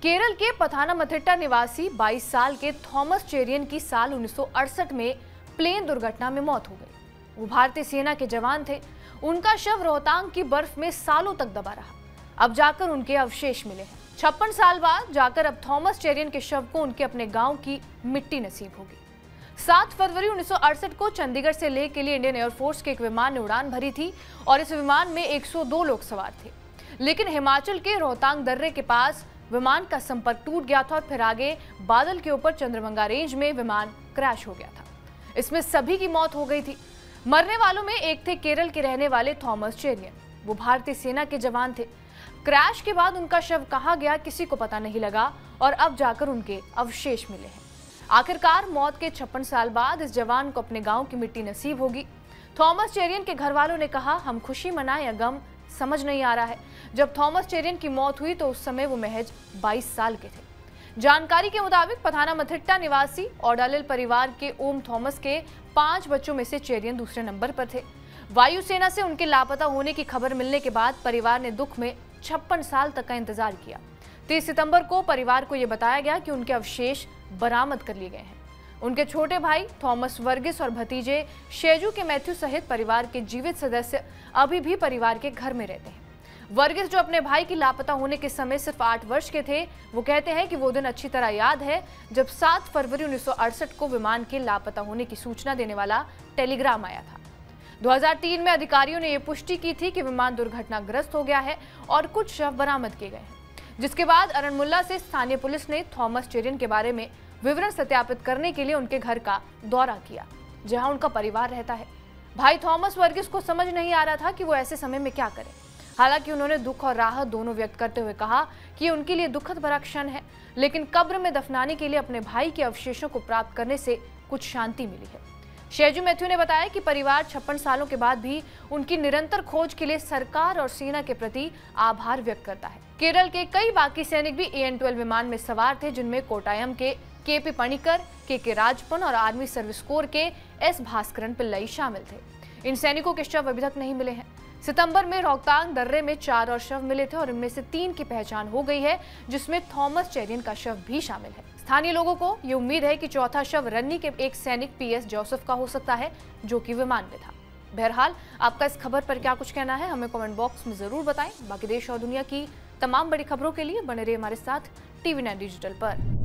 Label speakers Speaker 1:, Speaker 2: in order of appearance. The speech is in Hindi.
Speaker 1: केरल के पथानामथिट्टा निवासी 22 साल के थॉमस चेरियन की साल 1968 में प्लेन दुर्घटना में मौत हो गई। वो भारतीय सेना के जवान थे। उनका शव रोहतांग की बर्फ में सालों तक दबा रहा। अब जाकर उनके अवशेष मिले हैं। 56 साल बाद जाकर अब थॉमस चेरियन के शव को उनके अपने गांव की मिट्टी नसीब होगी। 7 फरवरी 1968 को चंडीगढ़ से लेह के लिए इंडियन एयरफोर्स के एक विमान ने उड़ान भरी थी और इस विमान में 102 लोग सवार थे। लेकिन हिमाचल के रोहतांग दर्रे के पास विमान का संपर्क टूट गया था और फिर आगे बादल के ऊपर चंद्रभंगा रेंज में विमान क्रैश हो गया था। इसमें सभी की मौत हो गई थी। मरने वालों में एक थे केरल के रहने वाले थॉमस चेरियन। वो भारतीय सेना के जवान थे। क्रैश के बाद उनका शव कहां गया किसी को पता नहीं लगा और अब जाकर उनके अवशेष मिले हैं। आखिरकार मौत के 56 साल बाद इस जवान को अपने गांव की मिट्टी नसीब होगी। थॉमस चेरियन के घर वालों ने कहा, हम खुशी मनाएं या गम समझ नहीं आ रहा है। जब थॉमस चेरियन की मौत हुई तो उस समय वो महज 22 साल के थे। जानकारी के मुताबिक पथानामथिट्टा निवासी ओडालिल परिवार के ओम थॉमस के 5 बच्चों में से चेरियन दूसरे नंबर पर थे। वायुसेना से उनके लापता होने की खबर मिलने के बाद परिवार ने दुख में 56 साल तक का इंतजार किया। 30 सितंबर को परिवार को यह बताया गया कि उनके अवशेष बरामद कर लिए गए हैं। उनके छोटे भाई थॉमस वर्गिस और भतीजे शेजू के मैथ्यू सहित परिवार के जीवित सदस्य अभी भी परिवार के घर में रहते हैं। वर्गिस, जो अपने भाई की लापता होने के समय सिर्फ 8 वर्ष के थे, वो कहते हैं कि वो दिन अच्छी तरह याद है जब 7 फरवरी 1968 को विमान के लापता होने की सूचना देने वाला टेलीग्राम आया था। 2003 में अधिकारियों ने यह पुष्टि की थी कि विमान दुर्घटनाग्रस्त हो गया है और कुछ शव बरामद किए गए हैं, जिसके बाद अरणमुल्ला से स्थानीय पुलिस ने थॉमस चेरियन के बारे में विवरण सत्यापित करने के लिए उनके घर का दौरा किया, जहां उनका परिवार रहता है। भाई थॉमस वर्गिस को समझ नहीं आ रहा था कि वो ऐसे समय में क्या करें। हालांकि उन्होंने दुख और राहत दोनों व्यक्त करते हुए कहा कि उनके लिए दुखद भरा क्षण है, लेकिन कब्र में दफनाने के लिए अपने भाई के अवशेषों को प्राप्त करने से कुछ शांति मिली है। शेजू मैथ्यू ने बताया कि परिवार 56 सालों के बाद भी उनकी निरंतर खोज के लिए सरकार और सेना के प्रति आभार व्यक्त करता है। केरल के कई बाकी सैनिक भी AN-12 विमान में सवार थे, जिनमें कोटायम के KP पणिकर, KK राजपन और आर्मी सर्विस कोर के S भास्करन पिल्लई शामिल थे। इन सैनिकों के शव अभी तक नहीं मिले हैं। सितंबर में रोहतांग दर्रे में 4 और शव मिले थे और इनमें से 3 की पहचान हो गई है, जिसमें थॉमस चेरियन का शव भी शामिल है। स्थानीय लोगों को ये उम्मीद है कि चौथा शव रन्नी के एक सैनिक PS जोसेफ का हो सकता है, जो कि विमान में था। बहरहाल, आपका इस खबर पर क्या कुछ कहना है, हमें कमेंट बॉक्स में जरूर बताएं। बाकी देश और दुनिया की तमाम बड़ी खबरों के लिए बने रहिए हमारे साथ TV9 डिजिटल पर।